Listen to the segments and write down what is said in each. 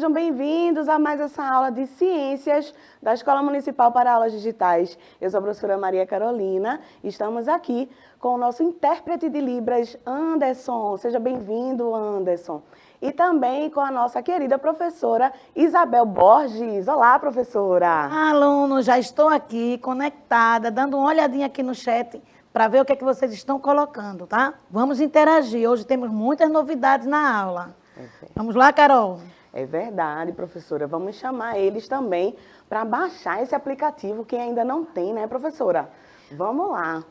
sejam bem-vindos a mais essa aula de Ciências da Escola Municipal para Aulas Digitais. Eu sou a professora Maria Carolina e estamos aqui com o nosso intérprete de Libras, Anderson. Seja bem-vindo, Anderson. E também com a nossa querida professora Isabel Borges. Olá, professora! Aluno, já estou aqui conectada, dando uma olhadinha aqui no chat para ver o que é que vocês estão colocando, tá? Vamos interagir. Hoje temos muitas novidades na aula. Vamos lá, Carol? É verdade, professora. Vamos chamar eles também para baixar esse aplicativo, quem ainda não tem, né, professora? Vamos lá.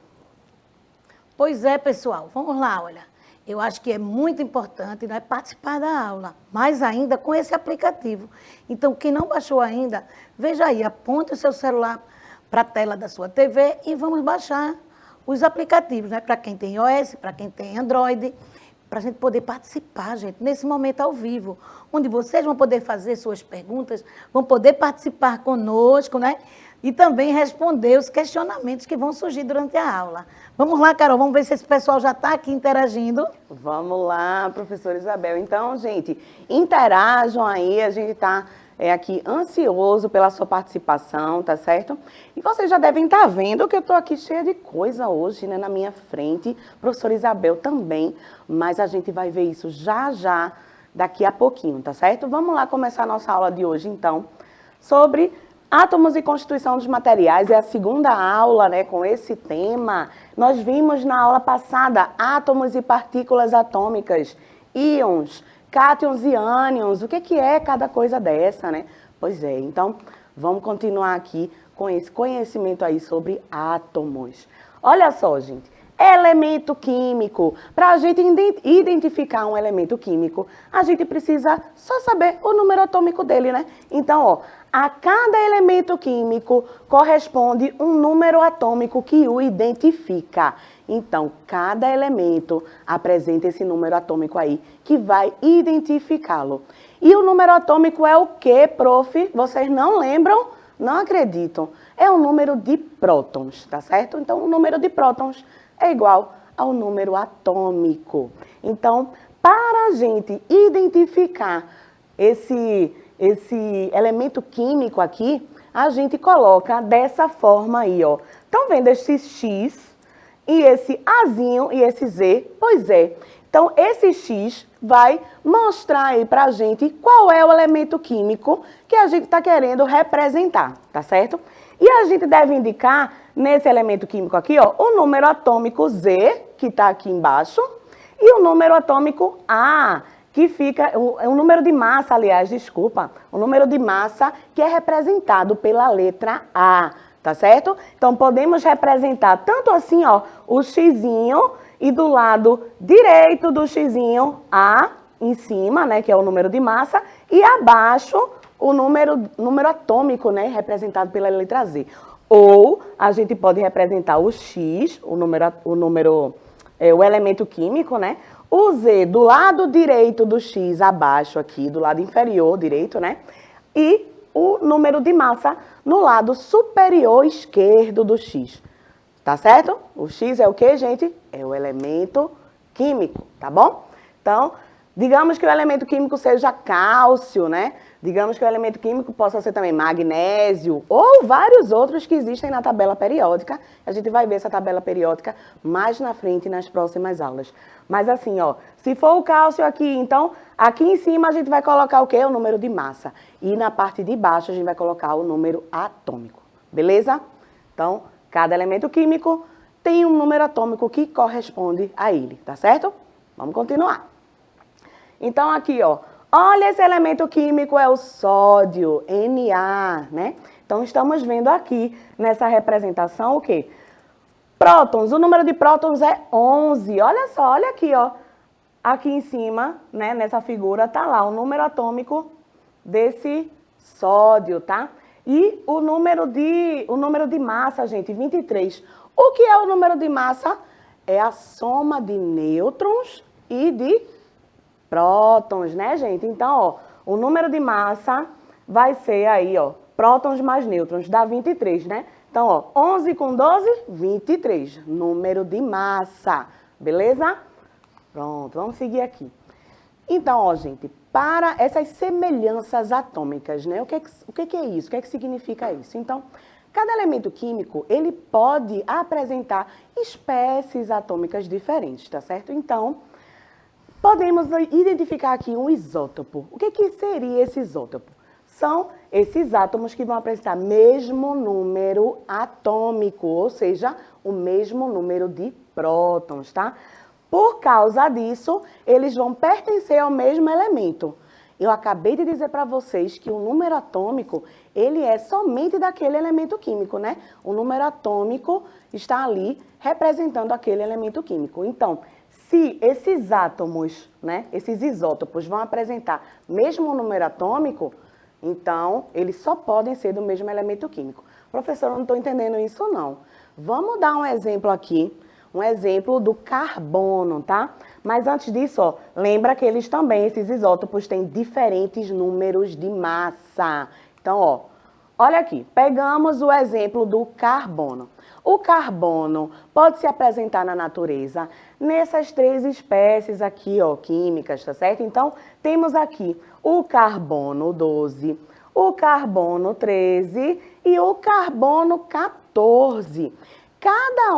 Pois é, pessoal. Vamos lá, olha. Eu acho que é muito importante, né, participar da aula, mais ainda com esse aplicativo. Então, quem não baixou ainda, veja aí, aponte o seu celular para a tela da sua TV e vamos baixar os aplicativos, né, para quem tem iOS, para quem tem Android, para a gente poder participar, gente, nesse momento ao vivo, onde vocês vão poder fazer suas perguntas, vão poder participar conosco, né? E também responder os questionamentos que vão surgir durante a aula. Vamos lá, Carol, vamos ver se esse pessoal já está aqui interagindo. Vamos lá, professora Isabel. Então, gente, interajam aí, a gente está aqui ansioso pela sua participação, tá certo? E vocês já devem estar vendo que eu estou aqui cheia de coisa hoje, né, na minha frente. Professora Isabel também, mas a gente vai ver isso já já, daqui a pouquinho, tá certo? Vamos lá começar a nossa aula de hoje, então, sobre átomos e constituição dos materiais. É a segunda aula, né, com esse tema. Nós vimos na aula passada átomos e partículas atômicas, íons, cátions e ânions. O que é cada coisa dessa, né? Pois é, então vamos continuar aqui com esse conhecimento aí sobre átomos. Olha só, gente. Elemento químico. Para a gente identificar um elemento químico, a gente precisa só saber o número atômico dele, né? Então, ó, a cada elemento químico corresponde um número atômico que o identifica. Então, cada elemento apresenta esse número atômico aí, que vai identificá-lo. E o número atômico é o quê, prof? Vocês não lembram? Não acreditam. É o número de prótons, tá certo? Então, o número de prótons é igual ao número atômico. Então, para a gente identificar esse elemento químico aqui, a gente coloca dessa forma aí, ó. Estão vendo esse X e esse Azinho e esse Z? Pois é. Então, esse X vai mostrar aí pra gente qual é o elemento químico que a gente está querendo representar, tá certo? E a gente deve indicar nesse elemento químico aqui, ó, o número atômico Z, que está aqui embaixo, e o número atômico A, que fica, o número de massa, aliás, desculpa, o número de massa que é representado pela letra A, tá certo? Então, podemos representar tanto assim, ó, o xizinho e do lado direito do xizinho A em cima, né, que é o número de massa, e abaixo o número atômico, né, representado pela letra Z. Ou a gente pode representar o X, o elemento químico, né? O Z do lado direito do X abaixo aqui, do lado inferior direito, né? E o número de massa no lado superior esquerdo do X. Tá certo? O X é o quê, gente? É o elemento químico, tá bom? Então, digamos que o elemento químico seja cálcio, né? Digamos que o elemento químico possa ser também magnésio ou vários outros que existem na tabela periódica. A gente vai ver essa tabela periódica mais na frente nas próximas aulas. Mas assim, ó, se for o cálcio aqui, então, aqui em cima a gente vai colocar o quê? O número de massa. E na parte de baixo a gente vai colocar o número atômico. Beleza? Então, cada elemento químico tem um número atômico que corresponde a ele, tá certo? Vamos continuar. Então, aqui, ó. Olha, esse elemento químico é o sódio, Na, né? Então, estamos vendo aqui nessa representação o quê? Prótons. O número de prótons é 11. Olha só, olha aqui, ó. Aqui em cima, né, nessa figura, tá lá o número atômico desse sódio, tá? E o número de massa, gente, 23. O que é o número de massa? É a soma de nêutrons e de prótons, né, gente? Então, ó, o número de massa vai ser aí, ó, prótons mais nêutrons, dá 23, né? Então, ó, 11 com 12, 23, número de massa, beleza? Pronto, vamos seguir aqui. Então, ó, gente, para essas semelhanças atômicas, né? O que é isso? O que é que significa isso? Então, cada elemento químico, ele pode apresentar espécies atômicas diferentes, tá certo? Então, podemos identificar aqui um isótopo. O que seria esse isótopo? São esses átomos que vão apresentar mesmo número atômico, ou seja, o mesmo número de prótons, tá? Por causa disso, eles vão pertencer ao mesmo elemento. Eu acabei de dizer para vocês que o número atômico, ele é somente daquele elemento químico, né? O número atômico está ali representando aquele elemento químico. Então, se esses átomos, né, esses isótopos vão apresentar mesmo número atômico, então, eles só podem ser do mesmo elemento químico. Professor, eu não estou entendendo isso, não. Vamos dar um exemplo aqui. Um exemplo do carbono, tá? Mas antes disso, ó, lembra que eles também, esses isótopos, têm diferentes números de massa. Então, ó, olha aqui, pegamos o exemplo do carbono. O carbono pode se apresentar na natureza nessas 3 espécies aqui, ó, químicas, tá certo? Então, temos aqui o carbono 12, o carbono 13 e o carbono 14. Cada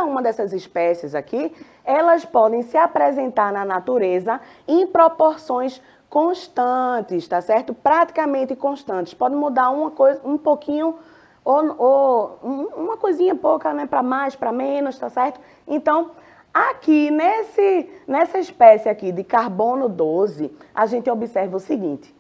uma dessas espécies aqui, elas podem se apresentar na natureza em proporções constantes, tá certo? Praticamente constantes. Pode mudar uma coisa, um pouquinho, ou uma coisinha pouca, né? Para mais, para menos, tá certo? Então, aqui, nessa espécie aqui de carbono 12, a gente observa o seguinte.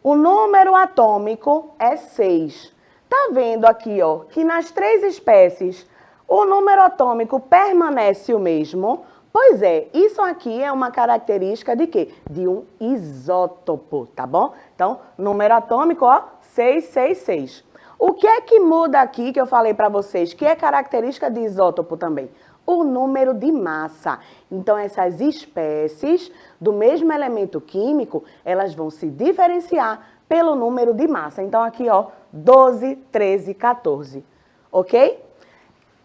O número atômico é 6. Tá vendo aqui, ó, que nas 3 espécies o número atômico permanece o mesmo? Pois é, isso aqui é uma característica de quê? De um isótopo, tá bom? Então, número atômico, ó, 666. O que é que muda aqui que eu falei para vocês, que é característica de isótopo também? O número de massa. Então, essas espécies do mesmo elemento químico, elas vão se diferenciar pelo número de massa. Então, aqui, ó, 12, 13, 14. Ok?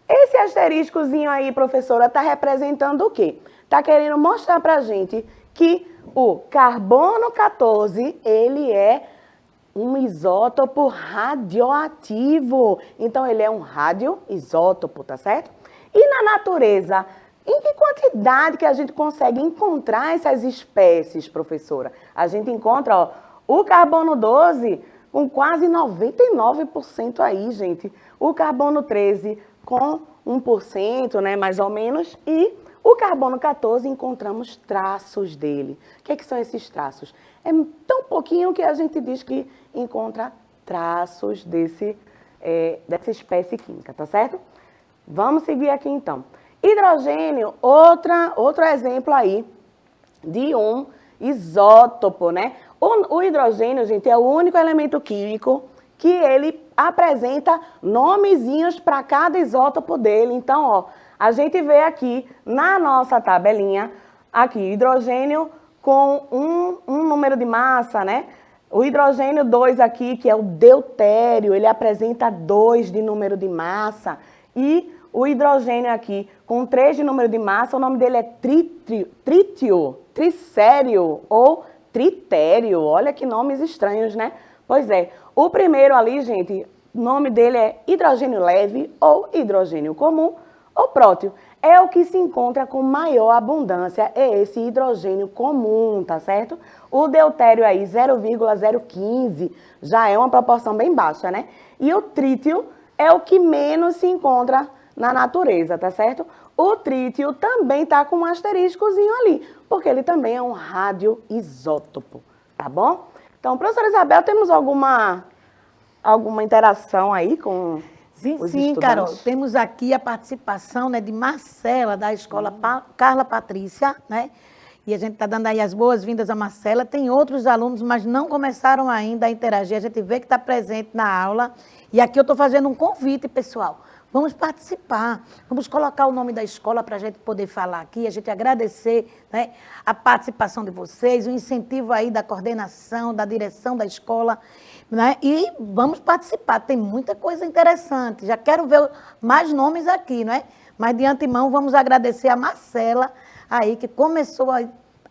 Esse asteriscozinho aí, professora, está representando o quê? Está querendo mostrar para a gente que o carbono 14, ele é um isótopo radioativo. Então, ele é um radioisótopo, tá certo? E na natureza, em que quantidade que a gente consegue encontrar essas espécies, professora? A gente encontra, ó, o carbono 12 com quase 99% aí, gente. O carbono 13 com 1%, né, mais ou menos. E o carbono 14 encontramos traços dele. O que são esses traços? É tão pouquinho que a gente diz que encontra traços dessa espécie química, tá certo? Vamos seguir aqui então. Hidrogênio, outro exemplo aí de um isótopo, né? O hidrogênio, gente, é o único elemento químico que ele apresenta nomezinhos para cada isótopo dele. Então, ó, a gente vê aqui na nossa tabelinha, aqui, hidrogênio com um número de massa, né? O hidrogênio 2 aqui, que é o deutério, ele apresenta 2 de número de massa. E o hidrogênio aqui, com 3 de número de massa, o nome dele é trítio, tricério ou tritério. Olha que nomes estranhos, né? Pois é, o primeiro ali, gente, o nome dele é hidrogênio leve ou hidrogênio comum ou prótio. É o que se encontra com maior abundância, é esse hidrogênio comum, tá certo? O deutério aí, 0,015, já é uma proporção bem baixa, né? E o trítio é o que menos se encontra na natureza, tá certo? O trítio também tá com um asteriscozinho ali, porque ele também é um radioisótopo, tá bom? Então, professora Isabel, temos alguma interação aí com os Sim, estudantes? Carol, temos aqui a participação, né, de Marcela, da escola Carla Patrícia, né? E a gente está dando aí as boas-vindas a Marcela. Tem outros alunos, mas não começaram ainda a interagir. A gente vê que está presente na aula. E aqui eu estou fazendo um convite, pessoal. Vamos participar, vamos colocar o nome da escola para a gente poder falar aqui, a gente agradecer, né, a participação de vocês, o incentivo aí da coordenação, da direção da escola, né, e vamos participar, tem muita coisa interessante, já quero ver mais nomes aqui, né, mas de antemão vamos agradecer a Marcela aí, que começou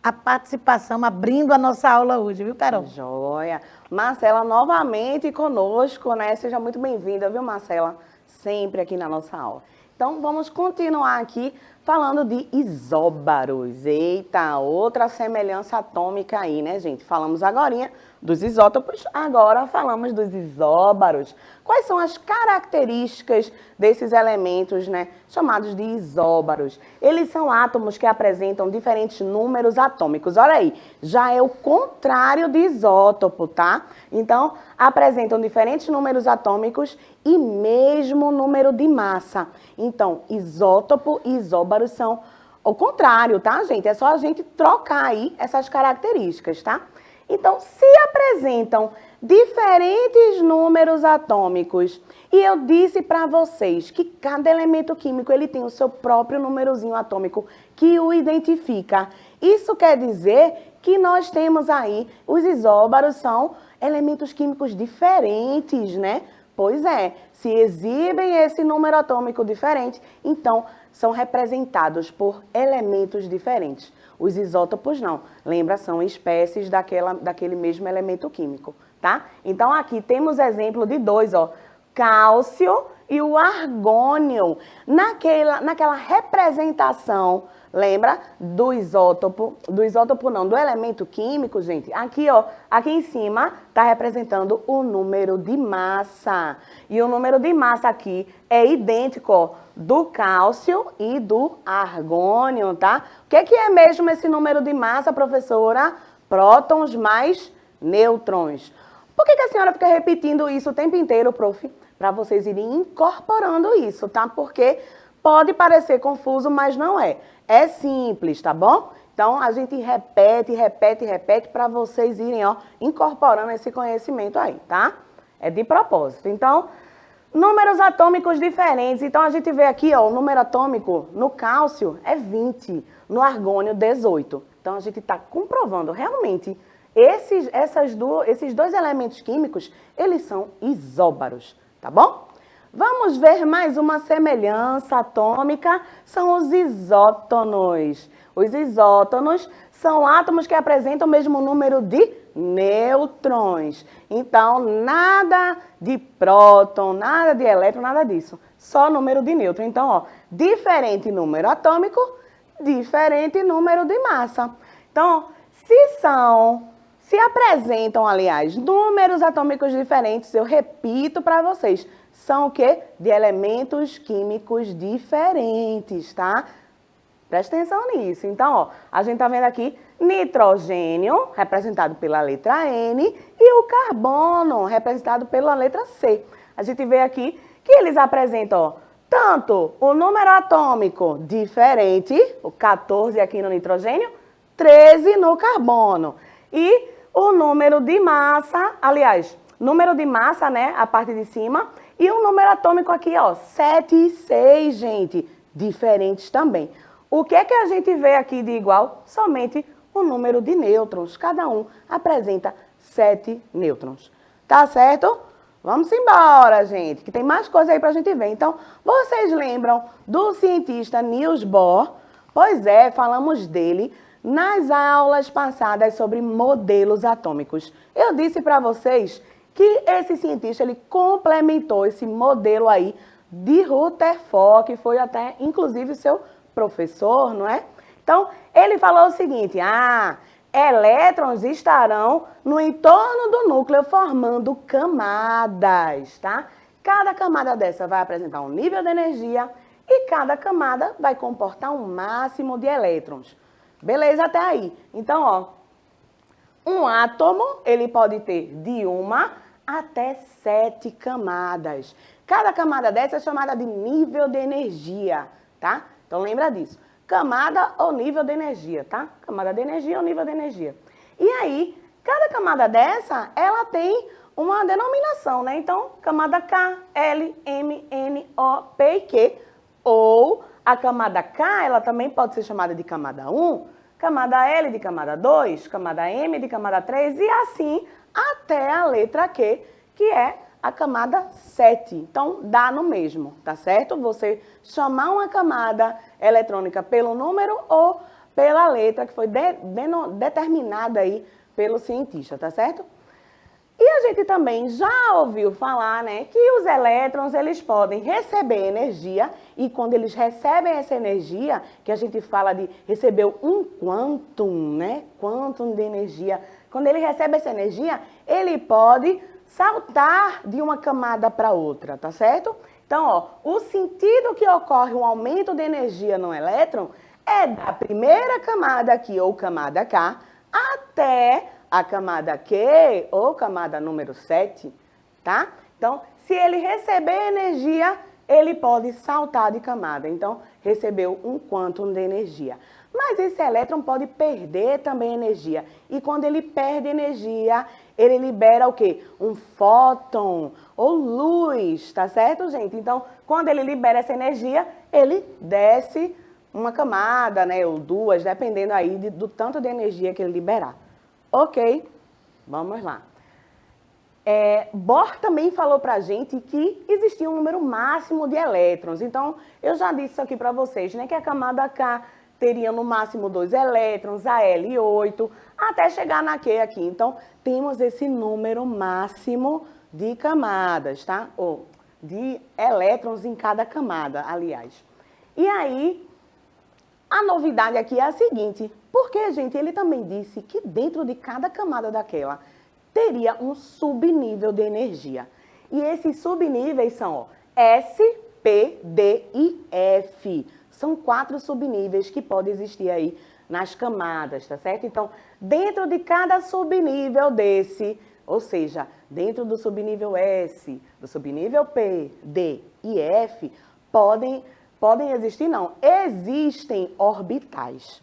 a participação, abrindo a nossa aula hoje, viu, Carol? Joia. Marcela, novamente conosco, né? Seja muito bem-vinda, viu, Marcela? Sempre aqui na nossa aula. Então, vamos continuar aqui falando de isóbaros. Eita, outra semelhança atômica aí, né, gente? Falamos agorinha dos isótopos, agora falamos dos isóbaros. Quais são as características desses elementos, né, chamados de isóbaros? Eles são átomos que apresentam diferentes números atômicos. Olha aí, já é o contrário de isótopo, tá? Então, apresentam diferentes números atômicos e mesmo número de massa. Então, isótopo e isóbaros são o contrário, tá, gente? É só a gente trocar aí essas características, tá? Então, se apresentam diferentes números atômicos, e eu disse para vocês que cada elemento químico ele tem o seu próprio númerozinho atômico que o identifica. Isso quer dizer que nós temos aí, os isóbaros são elementos químicos diferentes, né? Pois é, se exibem esse número atômico diferente, então são representados por elementos diferentes. Os isótopos não, lembra, são espécies daquele mesmo elemento químico, tá? Então aqui temos exemplo de dois, ó, cálcio e o argônio. Naquela representação, lembra, do elemento químico, gente, aqui, ó, aqui em cima está representando o número de massa. E o número de massa aqui é idêntico, ó, do cálcio e do argônio, tá? O que é mesmo esse número de massa, professora? Prótons mais nêutrons. Por que a senhora fica repetindo isso o tempo inteiro, prof? Para vocês irem incorporando isso, tá? Porque pode parecer confuso, mas não é. É simples, tá bom? Então, a gente repete para vocês irem, ó, incorporando esse conhecimento aí, tá? É de propósito. Então, números atômicos diferentes. Então, a gente vê aqui, ó, o número atômico no cálcio é 20, no argônio 18. Então, a gente está comprovando realmente esses dois elementos químicos, eles são isóbaros, tá bom? Vamos ver mais uma semelhança atômica, são os isótonos. Os isótonos são átomos que apresentam o mesmo número de nêutrons. Então, nada de próton, nada de elétron, nada disso. Só número de nêutron. Então, ó, diferente número atômico, diferente número de massa. Então, se apresentam, aliás, números atômicos diferentes, eu repito para vocês, são o quê? De elementos químicos diferentes, tá? Presta atenção nisso. Então, ó, a gente tá vendo aqui nitrogênio, representado pela letra N, e o carbono, representado pela letra C. A gente vê aqui que eles apresentam, ó, tanto o número atômico diferente, o 14 aqui no nitrogênio, 13 no carbono. E o número de massa, aliás, número de massa, né, a parte de cima, e o número atômico aqui, ó, 7 e 6, gente, diferentes também. O que é que a gente vê aqui de igual? Somente o número de nêutrons. Cada um apresenta 7 nêutrons. Tá certo? Vamos embora, gente, que tem mais coisa aí pra gente ver. Então, vocês lembram do cientista Niels Bohr? Pois é, falamos dele nas aulas passadas sobre modelos atômicos. Eu disse para vocês que esse cientista, ele complementou esse modelo aí de Rutherford, que foi até, inclusive, seu professor, não é? Então, ele falou o seguinte, elétrons estarão no entorno do núcleo formando camadas, tá? Cada camada dessa vai apresentar um nível de energia e cada camada vai comportar um máximo de elétrons. Beleza até aí? Então, ó, um átomo, ele pode ter de 1 até 7 camadas. Cada camada dessa é chamada de nível de energia, tá? Então, lembra disso. Camada ou nível de energia, tá? Camada de energia ou nível de energia. E aí, cada camada dessa, ela tem uma denominação, né? Então, camada K, L, M, N, O, P e Q. Ou a camada K, ela também pode ser chamada de camada 1, camada L de camada 2, camada M de camada 3 e assim até a letra Q, que é a camada 7. Então, dá no mesmo, tá certo? Você chamar uma camada eletrônica pelo número ou pela letra que foi determinada aí pelo cientista, tá certo? E a gente também já ouviu falar, né, que os elétrons, eles podem receber energia, e quando eles recebem essa energia, que a gente fala de receber um quantum, né, quantum de energia, quando ele recebe essa energia, ele pode saltar de uma camada para outra, tá certo? Então, ó, o sentido que ocorre um aumento de energia no elétron é da primeira camada aqui, ou camada K, até a camada Q, ou camada número 7, tá? Então, se ele receber energia, ele pode saltar de camada. Então, recebeu um quantum de energia. Mas esse elétron pode perder também energia. E quando ele perde energia, ele libera o quê? Um fóton, ou luz, tá certo, gente? Então, quando ele libera essa energia, ele desce uma camada, né, ou duas, dependendo aí do tanto de energia que ele liberar. Ok, vamos lá. Bohr também falou pra gente que existia um número máximo de elétrons. Então, eu já disse isso aqui para vocês, né, que a camada K teria no máximo 2 elétrons, a L 8, até chegar na Q aqui. Então, temos esse número máximo de camadas, tá? Ou de elétrons em cada camada, aliás. E aí, a novidade aqui é a seguinte, porque, gente, ele também disse que dentro de cada camada daquela teria um subnível de energia. E esses subníveis são, ó, S, P, D e F. São 4 subníveis que podem existir aí nas camadas, tá certo? Então, dentro de cada subnível desse, ou seja, dentro do subnível S, do subnível P, D e F, podem existir, não, existem orbitais.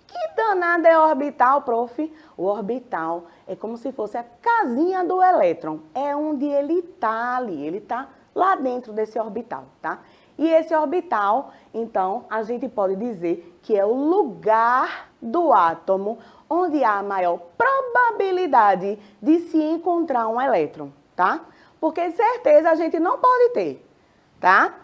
Que danada é orbital, prof? O orbital é como se fosse a casinha do elétron. É onde ele está ali, ele está lá dentro desse orbital, tá? E esse orbital, então, a gente pode dizer que é o lugar do átomo onde há a maior probabilidade de se encontrar um elétron, tá? Porque certeza a gente não pode ter, tá?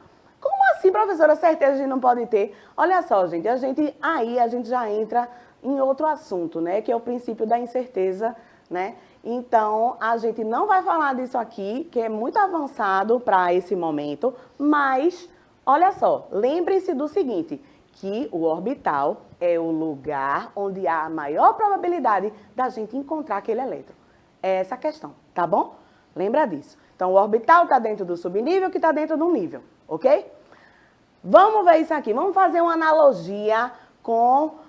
Como assim, professora, certeza a gente não pode ter? Olha só, gente, a gente já entra em outro assunto, né? Que é o princípio da incerteza, né? Então, a gente não vai falar disso aqui, que é muito avançado para esse momento, mas, olha só, lembrem-se do seguinte, que o orbital é o lugar onde há a maior probabilidade da gente encontrar aquele elétron. É essa a questão, tá bom? Lembra disso. Então, o orbital está dentro do subnível, que está dentro do nível, ok? Vamos ver isso aqui, vamos fazer uma analogia com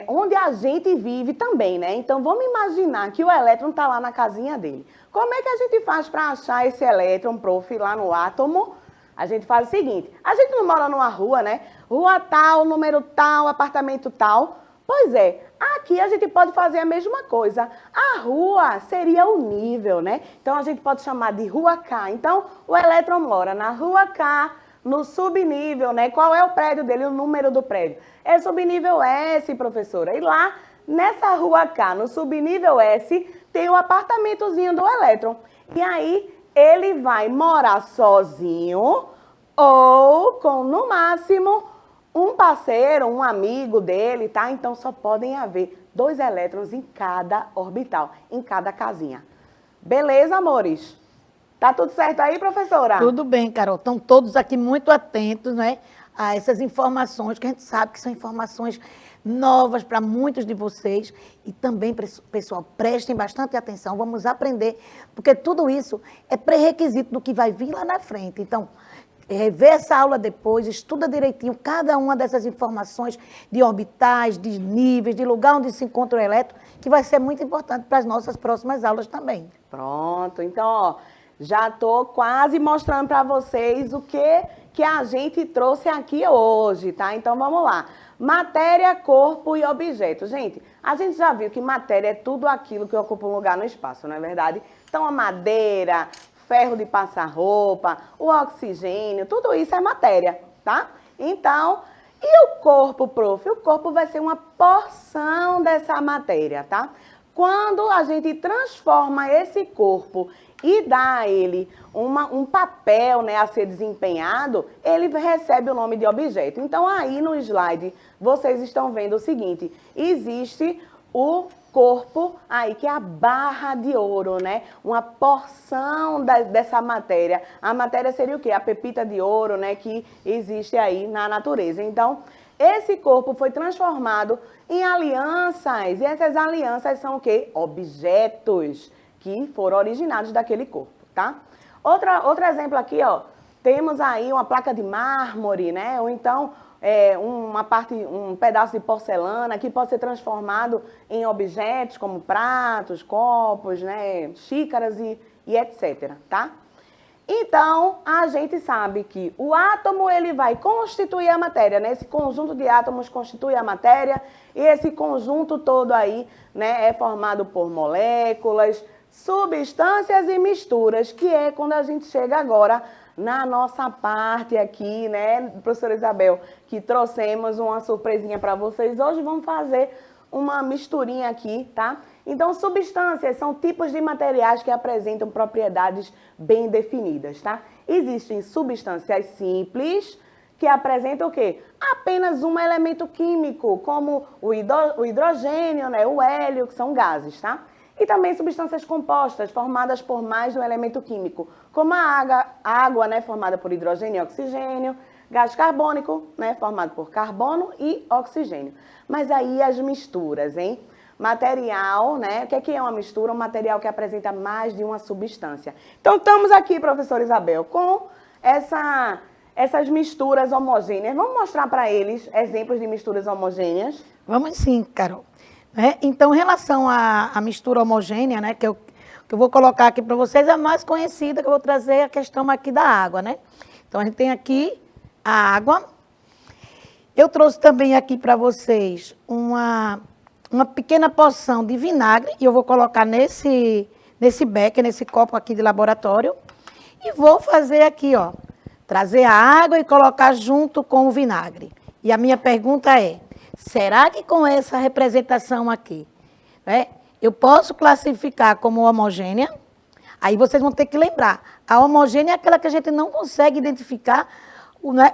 onde a gente vive também, né? Então, vamos imaginar que o elétron está lá na casinha dele. Como é que a gente faz para achar esse elétron, prof, lá no átomo? A gente faz o seguinte, a gente não mora numa rua, né? Rua tal, número tal, apartamento tal. Pois é, aqui a gente pode fazer a mesma coisa. A rua seria o nível, né? Então, a gente pode chamar de rua K. Então, o elétron mora na rua K, no subnível, né? Qual é o prédio dele, o número do prédio? É subnível S, professora. E lá, nessa rua K, no subnível S, tem o apartamentozinho do elétron. E aí, ele vai morar sozinho ou com, no máximo, um parceiro, um amigo dele, tá? Então, só podem haver 2 elétrons em cada orbital, em cada casinha. Beleza, amores? Tá tudo certo aí, professora? Tudo bem, Carol. Estão todos aqui muito atentos, né, a essas informações, que a gente sabe que são informações novas para muitos de vocês. E também, pessoal, prestem bastante atenção, vamos aprender, porque tudo isso é pré-requisito do que vai vir lá na frente. Então, vê essa aula depois, estuda direitinho cada uma dessas informações de orbitais, de níveis, de lugar onde se encontra o elétron, que vai ser muito importante para as nossas próximas aulas também. Pronto, então, ó, já estou quase mostrando para vocês o que a gente trouxe aqui hoje, tá? Então, vamos lá. Matéria, corpo e objeto. Gente, a gente já viu que matéria é tudo aquilo que ocupa um lugar no espaço, não é verdade? Então, a madeira, ferro de passar roupa, o oxigênio, tudo isso é matéria, tá? Então, e o corpo, prof? O corpo vai ser uma porção dessa matéria, tá? Quando a gente transforma esse corpo e dá a ele um papel, né, a ser desempenhado, ele recebe o nome de objeto. Então, aí no slide, vocês estão vendo o seguinte, existe o corpo aí, que é a barra de ouro, né? Uma porção dessa matéria. A matéria seria o quê? A pepita de ouro, né, que existe aí na natureza. Então, esse corpo foi transformado em alianças, e essas alianças são o quê? Objetos que foram originados daquele corpo, tá? Outro exemplo aqui, ó, temos aí uma placa de mármore, né? Ou então um pedaço de porcelana que pode ser transformado em objetos como pratos, copos, né? Xícaras e etc, tá? Então, a gente sabe que o átomo, ele vai constituir a matéria, né? Esse conjunto de átomos constitui a matéria, e esse conjunto todo aí, né, é formado por moléculas, substâncias e misturas, que é quando a gente chega agora na nossa parte aqui, né, professora Isabel, que trouxemos uma surpresinha para vocês. Hoje vamos fazer uma misturinha aqui, tá? Então, substâncias são tipos de materiais que apresentam propriedades bem definidas, tá? Existem substâncias simples, que apresentam o quê? Apenas um elemento químico, como o hidrogênio, né, o hélio, que são gases, tá? E também substâncias compostas, formadas por mais de um elemento químico, como a água, né, formada por hidrogênio e oxigênio, gás carbônico, né, formado por carbono e oxigênio. Mas aí as misturas, hein? Material, né? O que é uma mistura? Um material que apresenta mais de uma substância. Então, estamos aqui, professora Isabel, com essas misturas homogêneas. Vamos mostrar para eles exemplos de misturas homogêneas? Vamos sim, Carol. Então, em relação à mistura homogênea, né, que eu vou colocar aqui para vocês, a mais conhecida, que eu vou trazer a questão aqui da água, né? Então, a gente tem aqui a água. Eu trouxe também aqui para vocês uma pequena porção de vinagre, e eu vou colocar nesse becker, nesse copo aqui de laboratório, e vou fazer aqui, ó, trazer a água e colocar junto com o vinagre. E a minha pergunta é, será que com essa representação aqui, né, eu posso classificar como homogênea? Aí vocês vão ter que lembrar, a homogênea é aquela que a gente não consegue identificar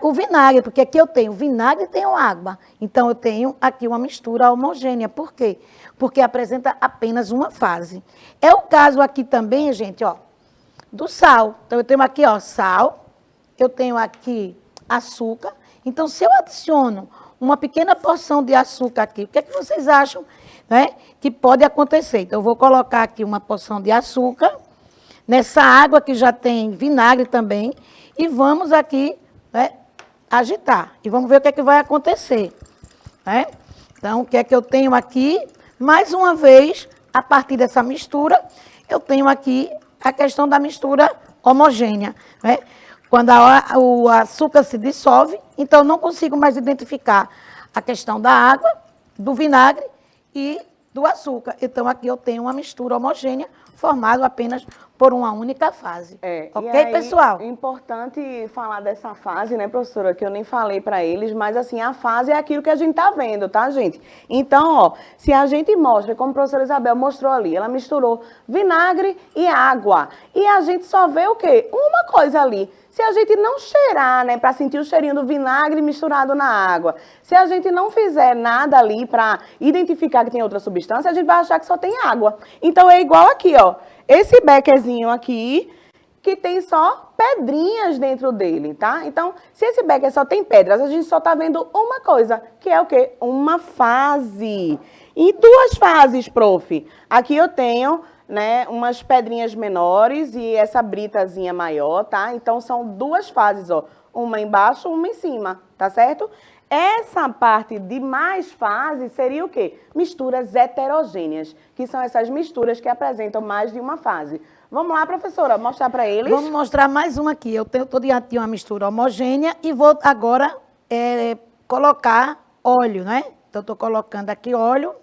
o vinagre, porque aqui eu tenho vinagre e tenho água. Então, eu tenho aqui uma mistura homogênea. Por quê? Porque apresenta apenas uma fase. É o caso aqui também, gente, ó, do sal. Então, eu tenho aqui, ó, sal, eu tenho aqui açúcar. Então, se eu adiciono uma pequena porção de açúcar aqui, o que é que vocês acham, né, que pode acontecer? Então, eu vou colocar aqui uma porção de açúcar, nessa água que já tem vinagre também, e vamos aqui, né, agitar. E vamos ver o que é que vai acontecer. Né? Então, o que é que eu tenho aqui? Mais uma vez, a partir dessa mistura, eu tenho aqui a questão da mistura homogênea. Né? Quando o açúcar se dissolve, então eu não consigo mais identificar a questão da água, do vinagre e do açúcar. Então, aqui eu tenho uma mistura homogênea, formada apenas por uma única fase. Ok, aí, pessoal? É importante falar dessa fase, né, professora, que eu nem falei para eles, mas assim, a fase é aquilo que a gente tá vendo, tá, gente? Então, ó, se a gente mostra, como a professora Isabel mostrou ali, ela misturou vinagre e água, e a gente só vê o quê? Uma coisa ali. Se a gente não cheirar, né, para sentir o cheirinho do vinagre misturado na água, se a gente não fizer nada ali para identificar que tem outra substância, a gente vai achar que só tem água. Então, é igual aqui, ó, esse beckerzinho aqui, que tem só pedrinhas dentro dele, tá? Então, se esse becker só tem pedras, a gente só tá vendo uma coisa, que é o quê? Uma fase. E duas fases, prof. Aqui eu tenho, né, umas pedrinhas menores e essa britazinha maior, tá? Então, são duas fases, ó. Uma embaixo, uma em cima, tá certo? Essa parte de mais fases seria o quê? Misturas heterogêneas, que são essas misturas que apresentam mais de uma fase. Vamos lá, professora, mostrar para eles? Vamos mostrar mais uma aqui. Eu estou diante de uma mistura homogênea e vou agora colocar óleo, né? Então, estou colocando aqui óleo,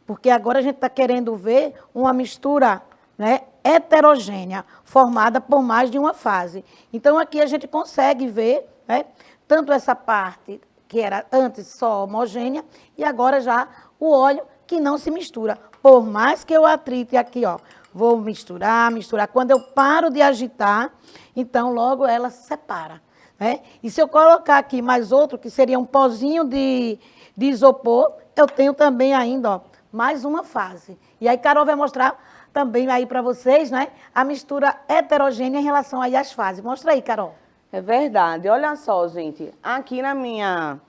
porque agora a gente está querendo ver uma mistura, né, heterogênea, formada por mais de uma fase. Então, aqui a gente consegue ver, né, tanto essa parte que era antes só homogênea, e agora já o óleo que não se mistura. Por mais que eu atrite aqui, ó, vou misturar, misturar. Quando eu paro de agitar, então logo ela se separa, né? E se eu colocar aqui mais outro, que seria um pozinho de isopor, eu tenho também ainda, ó, mais uma fase. E aí Carol vai mostrar também aí para vocês, né, a mistura heterogênea em relação aí às fases. Mostra aí, Carol. É verdade. Olha só, gente. Aqui na minha...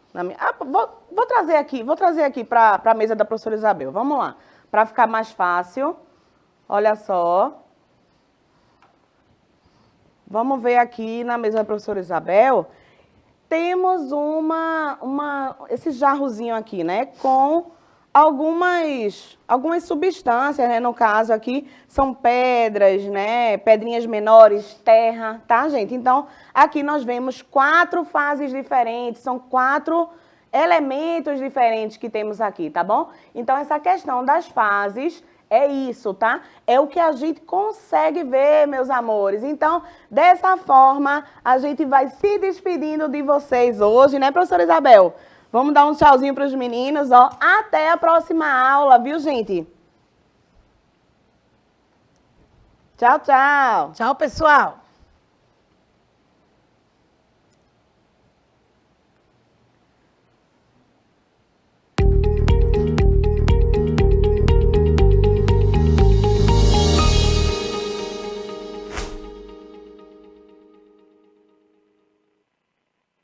vou trazer aqui para a mesa da professora Isabel. Vamos lá. Para ficar mais fácil. Olha só. Vamos ver aqui na mesa da professora Isabel. Temos esse jarrozinho aqui, né? Com algumas substâncias, né? No caso aqui, são pedras, né? Pedrinhas menores, terra, tá, gente? Então, aqui nós vemos 4 fases diferentes, são 4 elementos diferentes que temos aqui, tá bom? Então, essa questão das fases é isso, tá? É o que a gente consegue ver, meus amores. Então, dessa forma, a gente vai se despedindo de vocês hoje, né, professora Isabel? Vamos dar um tchauzinho para os meninos, ó. Até a próxima aula, viu, gente? Tchau, tchau. Tchau, pessoal.